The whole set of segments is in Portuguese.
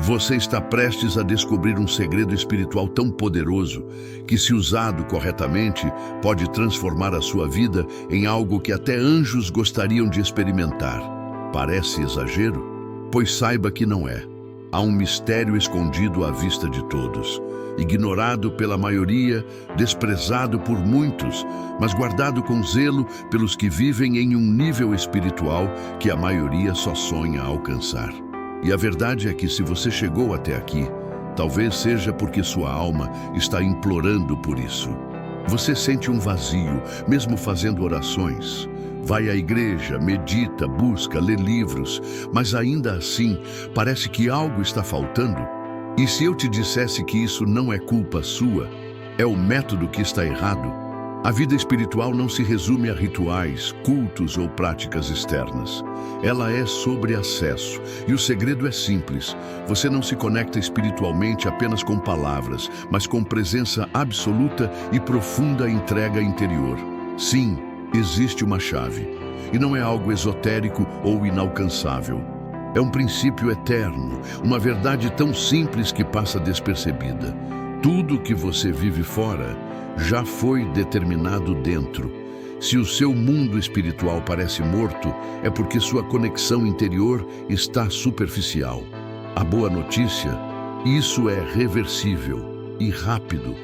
Você está prestes a descobrir um segredo espiritual tão poderoso que, se usado corretamente, pode transformar a sua vida em algo que até anjos gostariam de experimentar. Parece exagero? Pois saiba que não é. Há um mistério escondido à vista de todos, ignorado pela maioria, desprezado por muitos, mas guardado com zelo pelos que vivem em um nível espiritual que a maioria só sonha alcançar. E a verdade é que, se você chegou até aqui, talvez seja porque sua alma está implorando por isso. Você sente um vazio, mesmo fazendo orações. Vai à igreja, medita, busca, lê livros, mas ainda assim parece que algo está faltando. E se eu te dissesse que isso não é culpa sua, é o método que está errado? A vida espiritual não se resume a rituais, cultos ou práticas externas. Ela é sobre acesso, e o segredo é simples. Você não se conecta espiritualmente apenas com palavras, mas com presença absoluta e profunda entrega interior. Sim, existe uma chave, e não é algo esotérico ou inalcançável. É um princípio eterno, uma verdade tão simples que passa despercebida. Tudo que você vive fora já foi determinado dentro. Se o seu mundo espiritual parece morto, é porque sua conexão interior está superficial. A boa notícia: isso é reversível e rápido.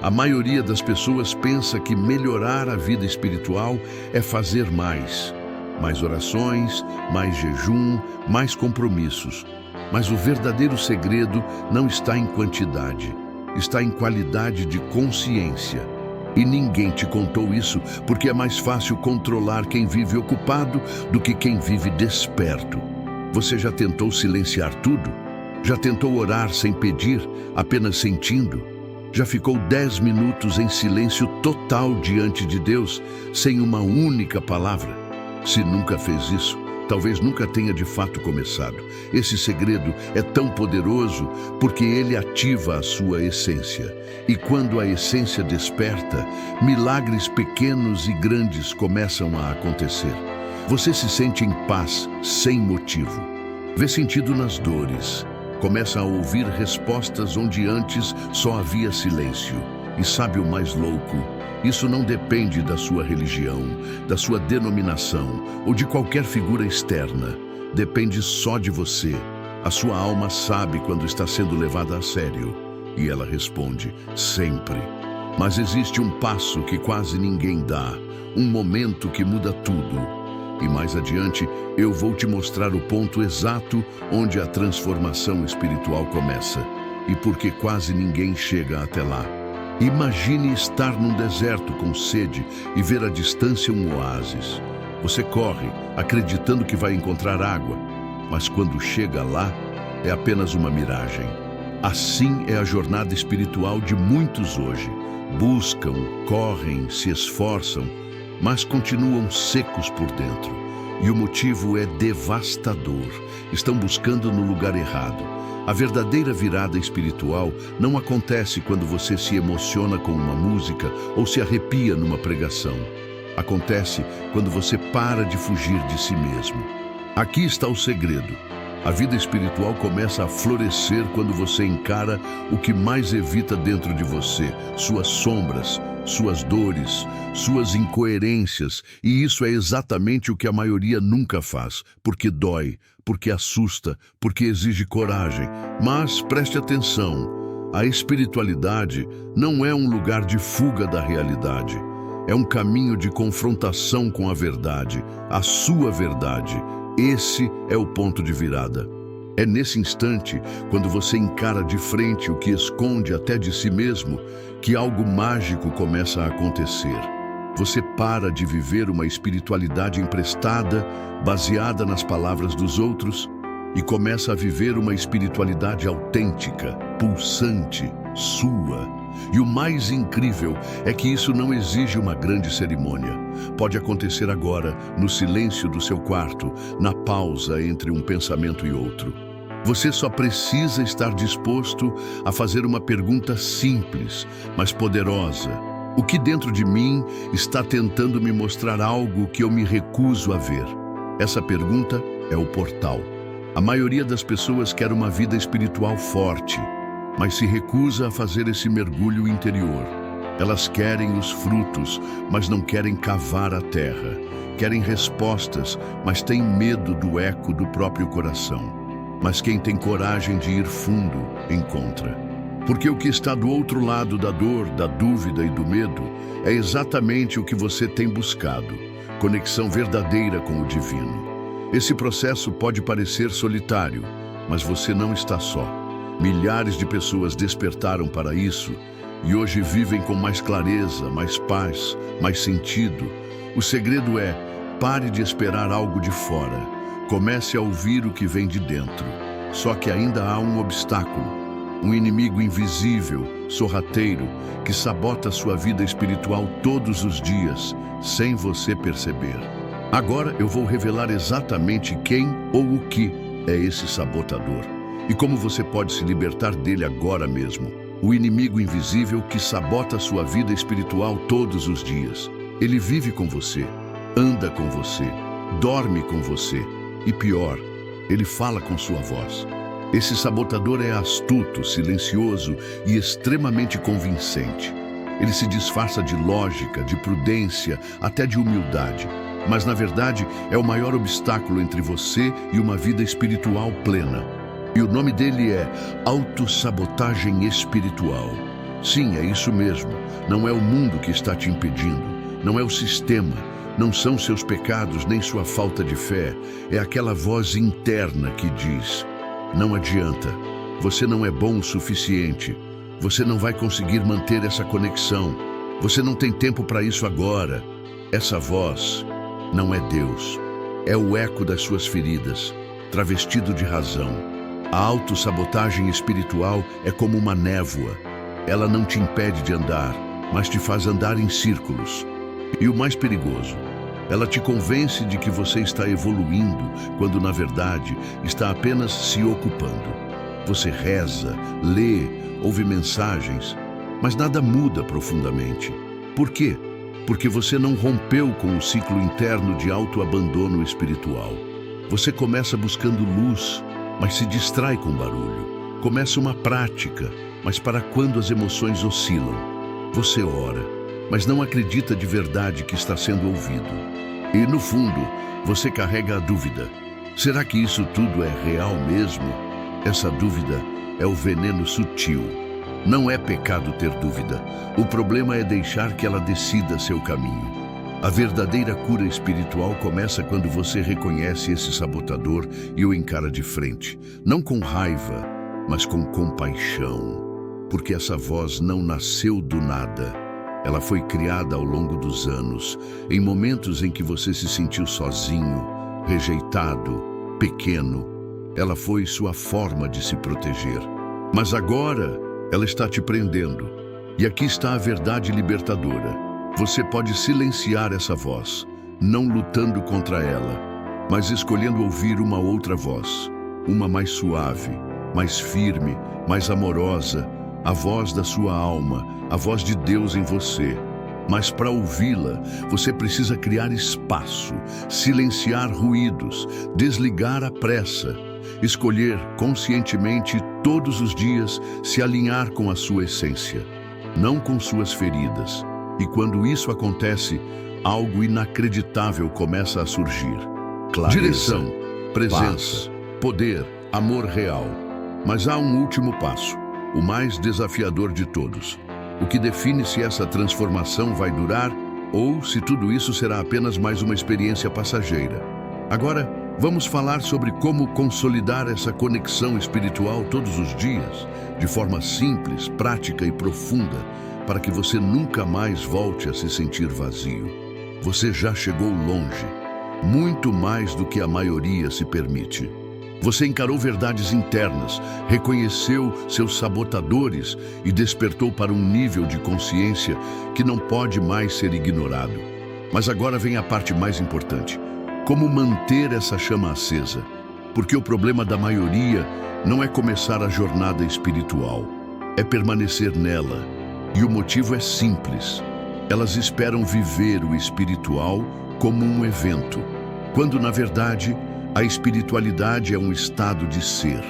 A maioria das pessoas pensa que melhorar a vida espiritual é fazer mais orações, mais jejum, mais compromissos. Mas o verdadeiro segredo não está em quantidade, está em qualidade de consciência. E ninguém te contou isso porque é mais fácil controlar quem vive ocupado do que quem vive desperto. Você já tentou silenciar tudo? Já tentou orar sem pedir, apenas sentindo? Já ficou 10 minutos em silêncio total diante de Deus, sem uma única palavra? Se nunca fez isso, talvez nunca tenha de fato começado. Esse segredo é tão poderoso porque ele ativa a sua essência. E quando a essência desperta, milagres pequenos e grandes começam a acontecer. Você se sente em paz sem motivo. Vê sentido nas dores. Começa a ouvir respostas onde antes só havia silêncio. E sabe o mais louco? Isso não depende da sua religião, da sua denominação ou de qualquer figura externa. Depende só de você. A sua alma sabe quando está sendo levada a sério. E ela responde, sempre. Mas existe um passo que quase ninguém dá, um momento que muda tudo. E mais adiante, eu vou te mostrar o ponto exato onde a transformação espiritual começa. E por que quase ninguém chega até lá. Imagine estar num deserto com sede e ver à distância um oásis. Você corre, acreditando que vai encontrar água, mas quando chega lá, é apenas uma miragem. Assim é a jornada espiritual de muitos hoje. Buscam, correm, se esforçam, mas continuam secos por dentro. E o motivo é devastador. Estão buscando no lugar errado. A verdadeira virada espiritual não acontece quando você se emociona com uma música ou se arrepia numa pregação. Acontece quando você para de fugir de si mesmo. Aqui está o segredo. A vida espiritual começa a florescer quando você encara o que mais evita dentro de você, suas sombras, suas dores, suas incoerências, e isso é exatamente o que a maioria nunca faz, porque dói, porque assusta, porque exige coragem. Mas preste atenção, a espiritualidade não é um lugar de fuga da realidade. É um caminho de confrontação com a verdade, a sua verdade. Esse é o ponto de virada. É nesse instante, quando você encara de frente o que esconde até de si mesmo, que algo mágico começa a acontecer. Você para de viver uma espiritualidade emprestada, baseada nas palavras dos outros, e começa a viver uma espiritualidade autêntica, pulsante, sua. E o mais incrível é que isso não exige uma grande cerimônia. Pode acontecer agora, no silêncio do seu quarto, na pausa entre um pensamento e outro. Você só precisa estar disposto a fazer uma pergunta simples, mas poderosa. O que dentro de mim está tentando me mostrar algo que eu me recuso a ver? Essa pergunta é o portal. A maioria das pessoas quer uma vida espiritual forte, mas se recusa a fazer esse mergulho interior. Elas querem os frutos, mas não querem cavar a terra. Querem respostas, mas têm medo do eco do próprio coração. Mas quem tem coragem de ir fundo, encontra. Porque o que está do outro lado da dor, da dúvida e do medo é exatamente o que você tem buscado: conexão verdadeira com o divino. Esse processo pode parecer solitário, mas você não está só. Milhares de pessoas despertaram para isso e hoje vivem com mais clareza, mais paz, mais sentido. O segredo é: pare de esperar algo de fora. Comece a ouvir o que vem de dentro. Só que ainda há um obstáculo. Um inimigo invisível, sorrateiro, que sabota sua vida espiritual todos os dias, sem você perceber. Agora eu vou revelar exatamente quem ou o que é esse sabotador e como você pode se libertar dele agora mesmo. O inimigo invisível que sabota sua vida espiritual todos os dias. Ele vive com você, anda com você, dorme com você e pior, ele fala com sua voz. Esse sabotador é astuto, silencioso e extremamente convincente. Ele se disfarça de lógica, de prudência, até de humildade. Mas, na verdade, é o maior obstáculo entre você e uma vida espiritual plena. E o nome dele é autossabotagem espiritual. Sim, é isso mesmo. Não é o mundo que está te impedindo. Não é o sistema. Não são seus pecados, nem sua falta de fé. É aquela voz interna que diz: não adianta. Você não é bom o suficiente. Você não vai conseguir manter essa conexão. Você não tem tempo para isso agora. Essa voz não é Deus. É o eco das suas feridas, travestido de razão. A autossabotagem espiritual é como uma névoa. Ela não te impede de andar, mas te faz andar em círculos. E o mais perigoso, ela te convence de que você está evoluindo, quando na verdade está apenas se ocupando. Você reza, lê, ouve mensagens, mas nada muda profundamente. Por quê? Porque você não rompeu com o ciclo interno de autoabandono espiritual. Você começa buscando luz, mas se distrai com barulho. Começa uma prática, mas para quando as emoções oscilam. Você ora, mas não acredita de verdade que está sendo ouvido. E no fundo, você carrega a dúvida. Será que isso tudo é real mesmo? Essa dúvida é o veneno sutil. Não é pecado ter dúvida. O problema é deixar que ela decida seu caminho. A verdadeira cura espiritual começa quando você reconhece esse sabotador e o encara de frente. Não com raiva, mas com compaixão. Porque essa voz não nasceu do nada. Ela foi criada ao longo dos anos, em momentos em que você se sentiu sozinho, rejeitado, pequeno. Ela foi sua forma de se proteger. Mas agora, ela está te prendendo. E aqui está a verdade libertadora. Você pode silenciar essa voz, não lutando contra ela, mas escolhendo ouvir uma outra voz. Uma mais suave, mais firme, mais amorosa, a voz da sua alma, a voz de Deus em você. Mas para ouvi-la, você precisa criar espaço, silenciar ruídos, desligar a pressa, escolher conscientemente todos os dias se alinhar com a sua essência, não com suas feridas. E quando isso acontece, algo inacreditável começa a surgir. Clareza, direção, presença, poder, amor real. Mas há um último passo, o mais desafiador de todos. O que define se essa transformação vai durar ou se tudo isso será apenas mais uma experiência passageira. Agora, vamos falar sobre como consolidar essa conexão espiritual todos os dias, de forma simples, prática e profunda, para que você nunca mais volte a se sentir vazio. Você já chegou longe, muito mais do que a maioria se permite. Você encarou verdades internas, reconheceu seus sabotadores e despertou para um nível de consciência que não pode mais ser ignorado. Mas agora vem a parte mais importante. Como manter essa chama acesa? Porque o problema da maioria não é começar a jornada espiritual, é permanecer nela. E o motivo é simples. Elas esperam viver o espiritual como um evento, quando na verdade A espiritualidade é um estado de ser.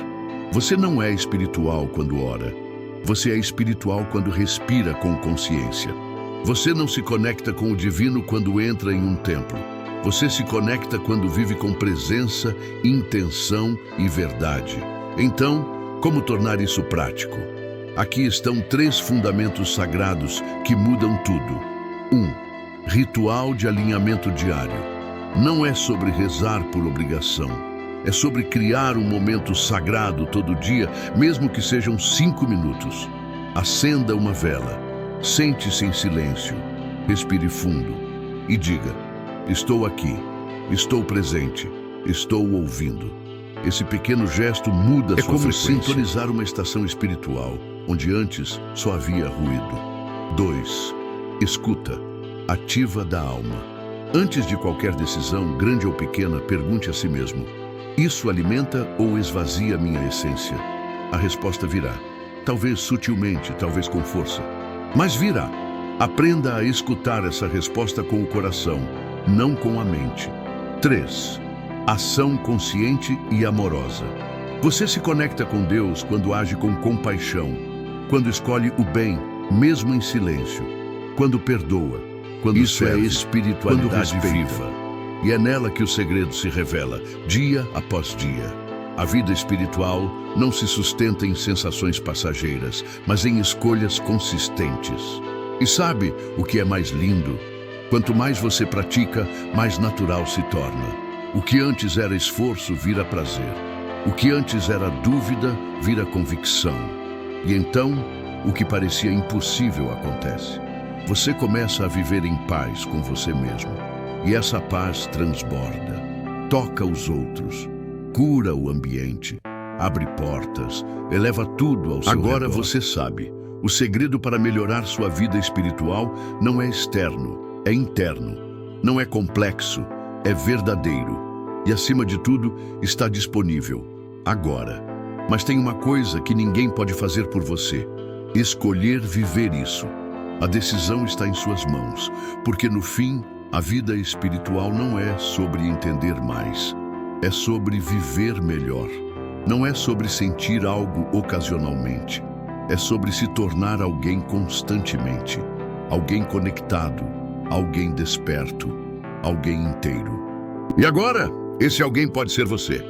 Você não é espiritual quando ora. Você é espiritual quando respira com consciência. Você não se conecta com o divino quando entra em um templo. Você se conecta quando vive com presença, intenção e verdade. Então, como tornar isso prático? Aqui estão 3 fundamentos sagrados que mudam tudo. 1. Ritual de alinhamento diário. Não é sobre rezar por obrigação. É sobre criar um momento sagrado todo dia, mesmo que sejam 5 minutos. Acenda uma vela. Sente-se em silêncio. Respire fundo. E diga: estou aqui. Estou presente. Estou ouvindo. Esse pequeno gesto muda sua frequência. É como sintonizar uma estação espiritual, onde antes só havia ruído. 2. Escuta. Ativa da alma. Antes de qualquer decisão, grande ou pequena, pergunte a si mesmo: isso alimenta ou esvazia minha essência? A resposta virá. Talvez sutilmente, talvez com força. Mas virá. Aprenda a escutar essa resposta com o coração, não com a mente. 3. Ação consciente e amorosa. Você se conecta com Deus quando age com compaixão, quando escolhe o bem, mesmo em silêncio, quando perdoa, quando isso serve, é espiritualidade viva. E é nela que o segredo se revela, dia após dia. A vida espiritual não se sustenta em sensações passageiras, mas em escolhas consistentes. E sabe o que é mais lindo? Quanto mais você pratica, mais natural se torna. O que antes era esforço vira prazer. O que antes era dúvida vira convicção. E então, o que parecia impossível acontece. Você começa a viver em paz com você mesmo. E essa paz transborda, toca os outros, cura o ambiente, abre portas, eleva tudo ao seu redor. Agora você sabe, o segredo para melhorar sua vida espiritual não é externo, é interno. Não é complexo, é verdadeiro. E acima de tudo, está disponível, agora. Mas tem uma coisa que ninguém pode fazer por você: escolher viver isso. A decisão está em suas mãos, porque no fim, a vida espiritual não é sobre entender mais, é sobre viver melhor. Não é sobre sentir algo ocasionalmente, é sobre se tornar alguém constantemente, alguém conectado, alguém desperto, alguém inteiro. E agora, esse alguém pode ser você.